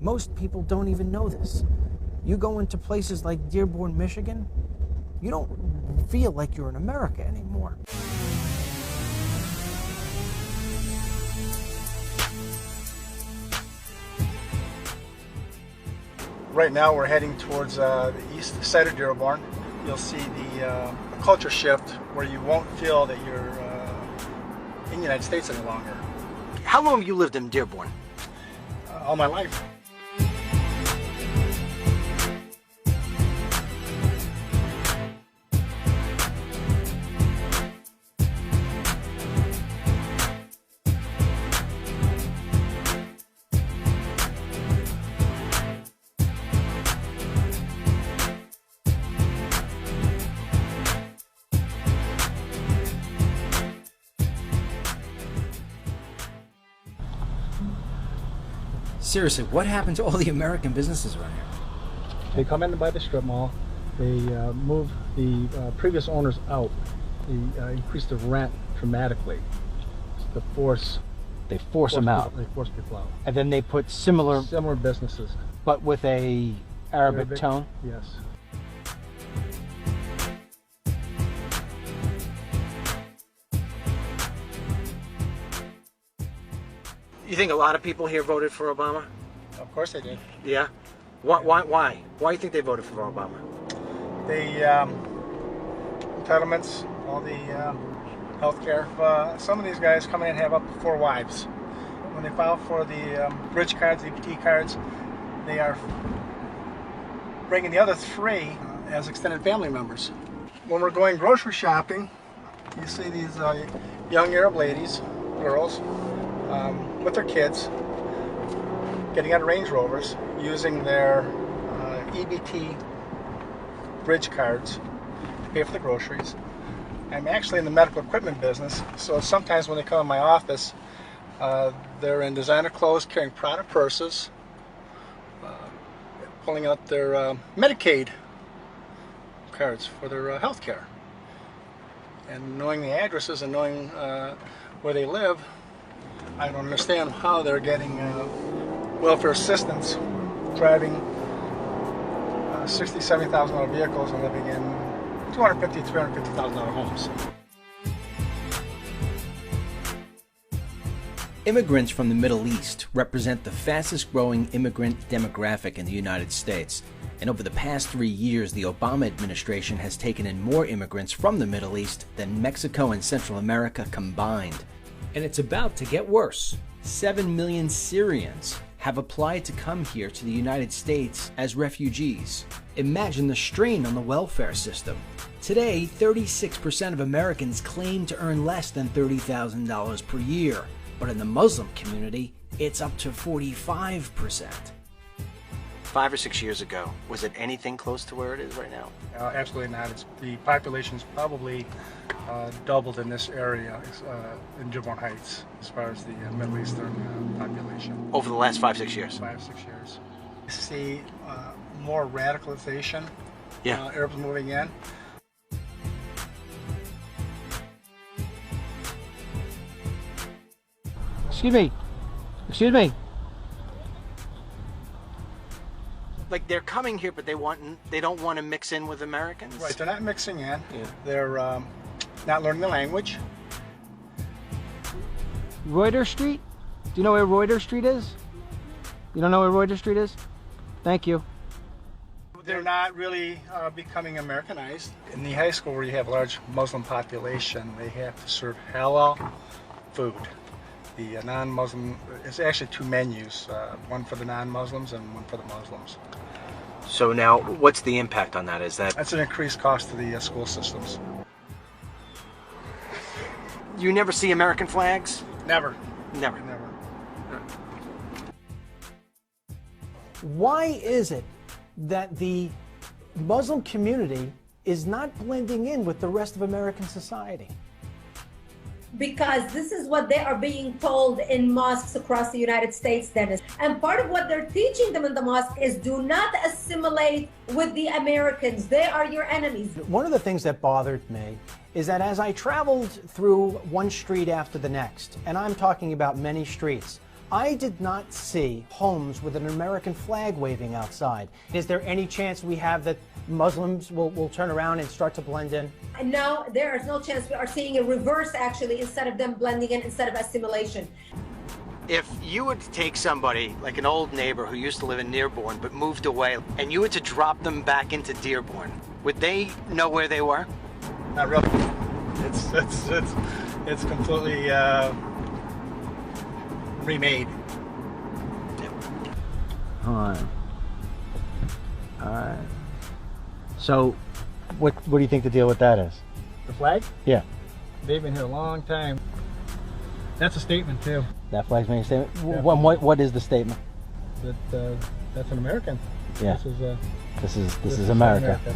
Most people don't even know this. You go into places like Dearborn, Michigan, you don't feel like you're in America anymore. Right now we're heading towards the east side of Dearborn. You'll see the culture shift where you won't feel that you're in the United States any longer. How long have you lived in Dearborn? All my life. Seriously, what happened to all the American businesses around here? They come in to buy the strip mall. They move the previous owners out. They increase the rent dramatically to force. They force them out. They force people out. And then they put similar businesses, but with a Arabic tone? Yes. You think a lot of people here voted for Obama? Of course they did. Yeah? Why? Why do you think they voted for Obama? The entitlements, all the health care. Some of these guys come in and have up to 4 wives. When they file for the bridge cards, the EBT cards, they are bringing the other 3 as extended family members. When we're going grocery shopping, you see these young Arab ladies, girls, with their kids, getting on Range Rovers, using their EBT bridge cards to pay for the groceries. I'm actually in the medical equipment business, so sometimes when they come in my office, they're in designer clothes, carrying Prada purses, pulling out their Medicaid cards for their health care. And knowing the addresses and knowing where they live, I don't understand how they're getting welfare assistance, driving $60,000, $70,000 vehicles and living in $250,000, $350,000 homes. Immigrants from the Middle East represent the fastest growing immigrant demographic in the United States. And over the past 3 years, the Obama administration has taken in more immigrants from the Middle East than Mexico and Central America combined. And it's about to get worse. 7 million Syrians have applied to come here to the United States as refugees. Imagine the strain on the welfare system. Today, 36% of Americans claim to earn less than $30,000 per year. But in the Muslim community, it's up to 45%. 5 or 6 years ago, was it anything close to where it is right now? Absolutely not. The population's probably doubled in this area in Dearborn Heights as far as the Middle Eastern population. Over the last 5-6 years? 5-6 years. You see more radicalization, Arabs moving in. Excuse me. Like they're coming here, but they don't want to mix in with Americans? Right, they're not mixing in. Yeah. They're not learning the language. Reuter Street? Do you know where Reuter Street is? You don't know where Reuter Street is? Thank you. They're not really becoming Americanized. In the high school where you have a large Muslim population, they have to serve halal food. The non-Muslim, it's actually 2 menus, one for the non-Muslims and one for the Muslims. So now, what's the impact on that? That's an increased cost to the school systems. You never see American flags? Never. Never. Why is it that the Muslim community is not blending in with the rest of American society? Because this is what they are being told in mosques across the United States, Dennis. And part of what they're teaching them in the mosque is do not assimilate with the Americans. They are your enemies. One of the things that bothered me is that as I traveled through one street after the next, and I'm talking about many streets, I did not see homes with an American flag waving outside. Is there any chance we have that Muslims will turn around and start to blend in? No, there is no chance. We are seeing a reverse, actually, instead of them blending in, instead of assimilation. If you were to take somebody, like an old neighbor who used to live in Dearborn but moved away, and you were to drop them back into Dearborn, would they know where they were? Not really. It's completely remade. All right. So, what do you think the deal with that is? The flag? Yeah. They've been here a long time. That's a statement too. That flag's making a statement? Yeah. What is the statement? That that's an American. Yeah. This is This is America. America.